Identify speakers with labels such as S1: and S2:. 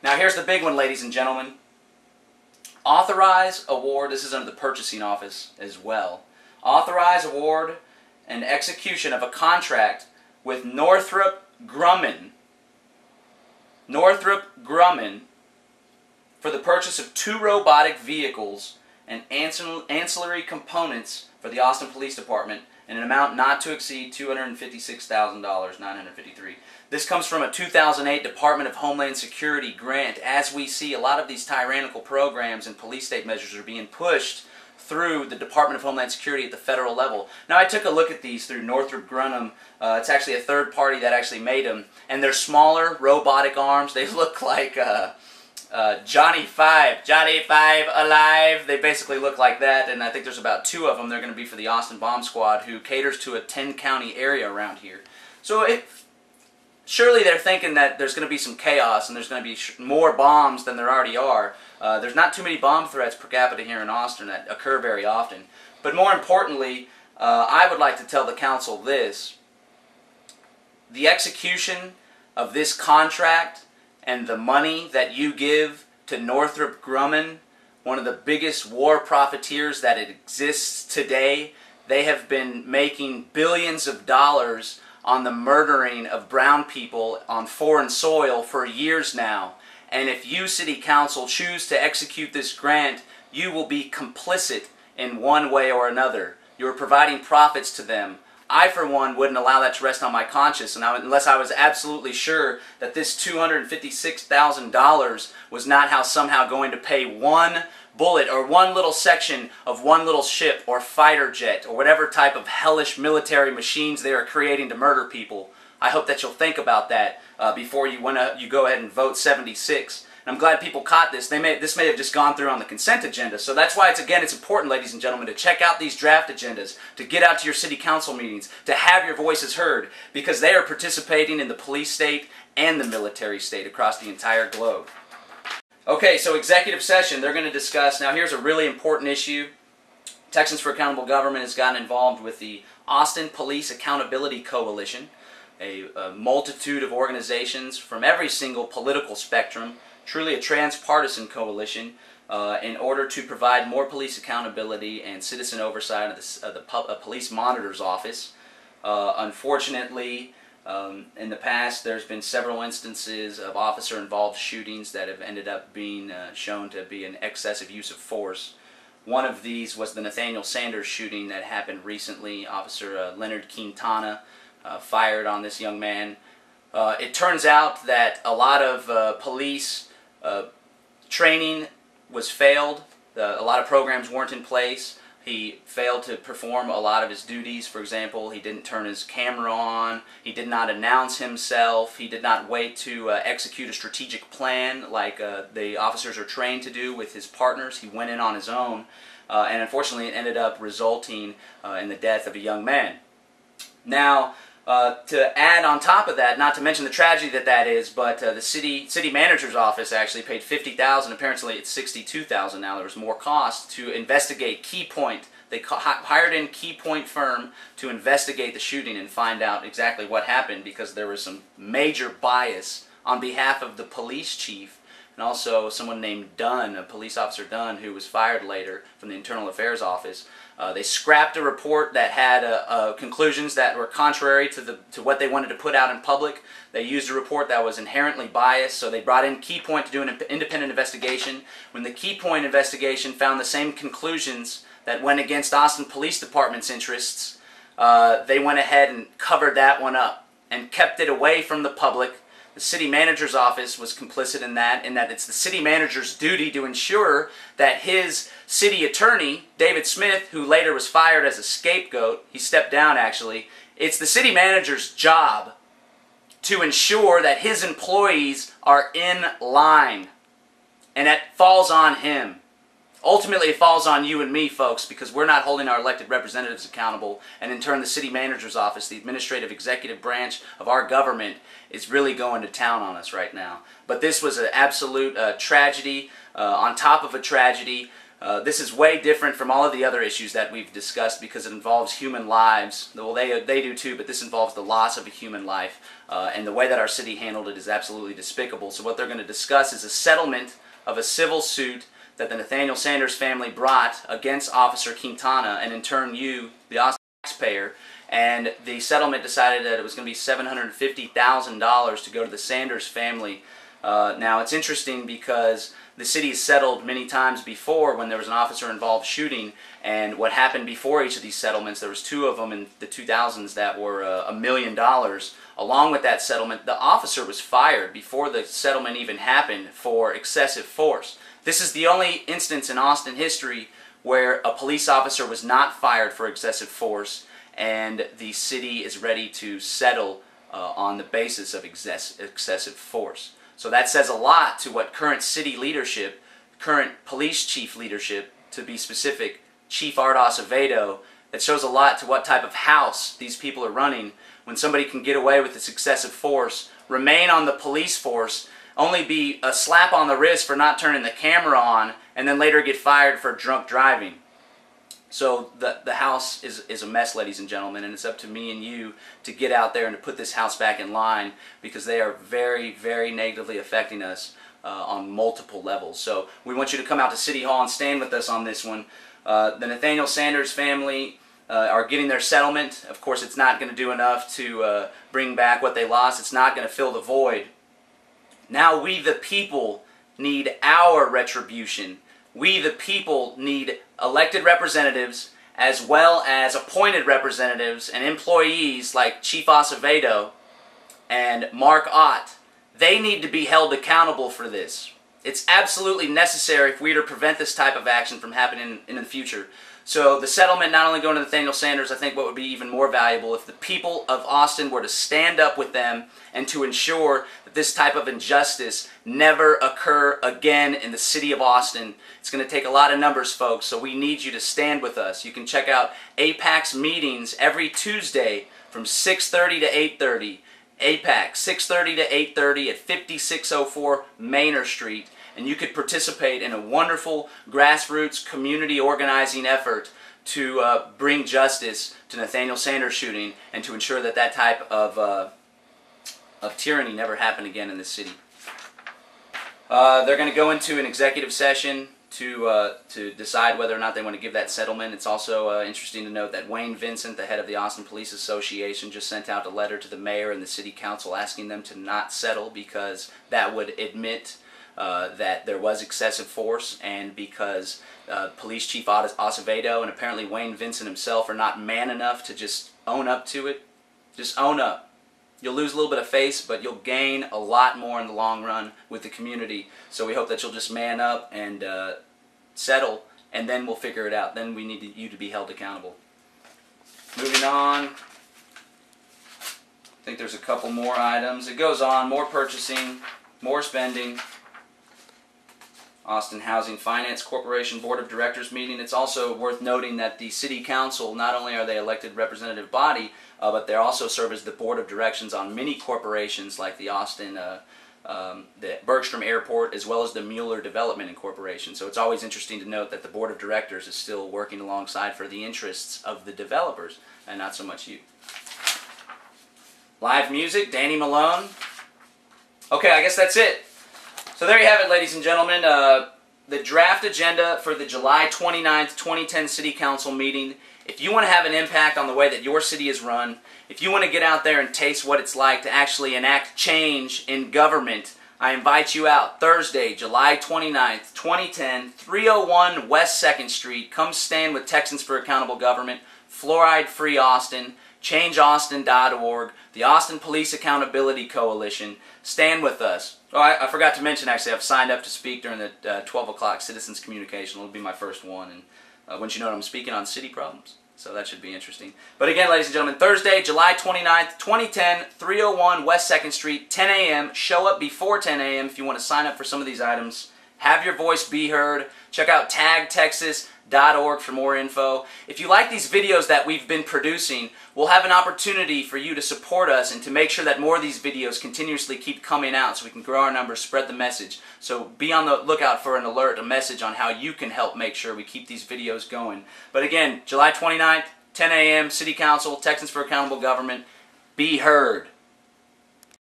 S1: Now here's the big one, ladies and gentlemen. Authorize, award, this is under the purchasing office as well. Authorize, award, and execution of a contract with Northrop Grumman. Northrop Grumman for the purchase of 2 robotic vehicles and ancillary components for the Austin Police Department in an amount not to exceed $256,953. This comes from a 2008 Department of Homeland Security grant. As we see, a lot of these tyrannical programs and police state measures are being pushed through the Department of Homeland Security at the federal level. Now, I took a look at these through Northrop Grumman. It's actually a third party that actually made them, and they're smaller robotic arms. They look like Johnny Five alive. They basically look like that, and I think there's about 2 of them. They're going to be for the Austin Bomb Squad, who caters to a 10-county area around here. So surely they're thinking that there's going to be some chaos and there's going to be more bombs than there already are. There's not too many bomb threats per capita here in Austin that occur very often. But more importantly, I would like to tell the council this. The execution of this contract and the money that you give to Northrop Grumman, one of the biggest war profiteers that exists today, they have been making billions of dollars on the murdering of brown people on foreign soil for years now. And if you, City Council, choose to execute this grant, you will be complicit in one way or another. You are providing profits to them. I, for one, wouldn't allow that to rest on my conscience unless I was absolutely sure that this $256,000 was not somehow going to pay one bullet or one little section of one little ship or fighter jet or whatever type of hellish military machines they are creating to murder people. I hope that you'll think about that before you go ahead and vote 76. And I'm glad people caught this. This may have just gone through on the consent agenda. So that's why it's important, ladies and gentlemen, to check out these draft agendas, to get out to your city council meetings, to have your voices heard, because they are participating in the police state and the military state across the entire globe. Okay, so executive session, they're going to discuss, now here's a really important issue. Texans for Accountable Government has gotten involved with the Austin Police Accountability Coalition, a multitude of organizations from every single political spectrum, truly a transpartisan coalition, in order to provide more police accountability and citizen oversight of the Police Monitor's Office. Unfortunately, in the past, there's been several instances of officer-involved shootings that have ended up being shown to be an excessive use of force. One of these was the Nathaniel Sanders shooting that happened recently. Officer Leonard Quintana fired on this young man. It turns out that a lot of police training was failed. A lot of programs weren't in place. He failed to perform a lot of his duties. For example, he didn't turn his camera on. He did not announce himself. He did not wait to execute a strategic plan like the officers are trained to do with his partners. He went in on his own. And unfortunately, it ended up resulting in the death of a young man. Now, to add on top of that, not to mention the tragedy that is, but the city manager's office actually paid $50,000. Apparently, it's $62,000 now. There was more cost to investigate Keypoint. They hired in Keypoint firm to investigate the shooting and find out exactly what happened, because there was some major bias on behalf of the police chief and also someone named Dunn, a police officer Dunn, who was fired later from the Internal Affairs Office. They scrapped a report that had conclusions that were contrary to what they wanted to put out in public. They used a report that was inherently biased, so they brought in Keypoint to do an independent investigation. When the Keypoint investigation found the same conclusions that went against Austin Police Department's interests, they went ahead and covered that one up and kept it away from the public. The city manager's office was complicit in that it's the city manager's duty to ensure that his city attorney, David Smith, who later was fired as a scapegoat, he stepped down actually, it's the city manager's job to ensure that his employees are in line. And that falls on him. Ultimately, it falls on you and me, folks, because we're not holding our elected representatives accountable, and in turn the city manager's office, the administrative executive branch of our government, is really going to town on us right now. But this was an absolute tragedy on top of a tragedy. This is way different from all of the other issues that we've discussed because it involves human lives. Well, they do too, but this involves the loss of a human life. And the way that our city handled it is absolutely despicable. So what they're going to discuss is a settlement of a civil suit that the Nathaniel Sanders family brought against Officer Quintana, and in turn you, the taxpayer. And the settlement decided that it was going to be $750,000 to go to the Sanders family. Now it's interesting because the city has settled many times before when there was an officer-involved shooting, and what happened before each of these settlements, there was 2 of them in the 2000s that were $1 million. Along with that settlement, the officer was fired before the settlement even happened for excessive force. This is the only instance in Austin history where a police officer was not fired for excessive force, and the city is ready to settle on the basis of excessive force. So that says a lot to what current city leadership, current police chief leadership, to be specific, Chief Art Acevedo, that shows a lot to what type of house these people are running when somebody can get away with this excessive force, remain on the police force, only be a slap on the wrist for not turning the camera on, and then later get fired for drunk driving. So the house is a mess, ladies and gentlemen, and it's up to me and you to get out there and to put this house back in line, because they are very, very negatively affecting us on multiple levels. So we want you to come out to City Hall and stand with us on this one. The Nathaniel Sanders family are getting their settlement. Of course, it's not going to do enough to bring back what they lost. It's not going to fill the void. Now we, the people, need our retribution. We, the people, need elected representatives as well as appointed representatives and employees like Chief Acevedo and Mark Ott. They need to be held accountable for this. It's absolutely necessary if we are to prevent this type of action from happening in the future. So the settlement not only going to Nathaniel Sanders, I think what would be even more valuable if the people of Austin were to stand up with them and to ensure that this type of injustice never occur again in the city of Austin. It's going to take a lot of numbers, folks, so we need you to stand with us. You can check out APAC's meetings every Tuesday from 6:30 to 8:30. APAC, 6:30 to 8:30 at 5604 Manor Street. And you could participate in a wonderful grassroots community organizing effort to bring justice to Nathaniel Sanders shooting and to ensure that that type of tyranny never happened again in this city. They're going to go into an executive session to decide whether or not they want to give that settlement. It's also interesting to note that Wayne Vincent, the head of the Austin Police Association, just sent out a letter to the mayor and the city council asking them to not settle because that would admit that there was excessive force, and because Police Chief Acevedo and apparently Wayne Vincent himself are not man enough to just own up to it. Just own up. You'll lose a little bit of face, but you'll gain a lot more in the long run with the community. So we hope that you'll just man up and settle, and then we'll figure it out. Then we need you to be held accountable. Moving on. I think there's a couple more items. It goes on. More purchasing, more spending. Austin Housing Finance Corporation Board of Directors meeting. It's also worth noting that the City Council, not only are they elected representative body, but they also serve as the Board of Directions on many corporations like the Austin, the Bergstrom Airport, as well as the Mueller Development Incorporation. So it's always interesting to note that the Board of Directors is still working alongside for the interests of the developers and not so much you. Live music, Danny Malone. Okay, I guess that's it. So there you have it, ladies and gentlemen. The draft agenda for the July 29th, 2010 City Council meeting. If you want to have an impact on the way that your city is run, if you want to get out there and taste what it's like to actually enact change in government, I invite you out Thursday, July 29th, 2010, 301 West 2nd Street. Come stand with Texans for Accountable Government, Fluoride Free Austin, ChangeAustin.org, the Austin Police Accountability Coalition. Stand with us. Oh, I forgot to mention, actually, I've signed up to speak during the 12 o'clock Citizens Communication. It'll be my first one, and once you know it, I'm speaking on city problems, so that should be interesting. But again, ladies and gentlemen, Thursday, July 29th, 2010, 301 West 2nd Street, 10 a.m. Show up before 10 a.m. if you want to sign up for some of these items. Have your voice be heard. Check out Tag Texas, texansforaccountablegovernment.org for more info. If you like these videos that we've been producing, we'll have an opportunity for you to support us and to make sure that more of these videos continuously keep coming out so we can grow our numbers, spread the message. So be on the lookout for an alert, a message on how you can help make sure we keep these videos going. But again, July 29th, 10 a.m., City Council, Texans for Accountable Government. Be heard.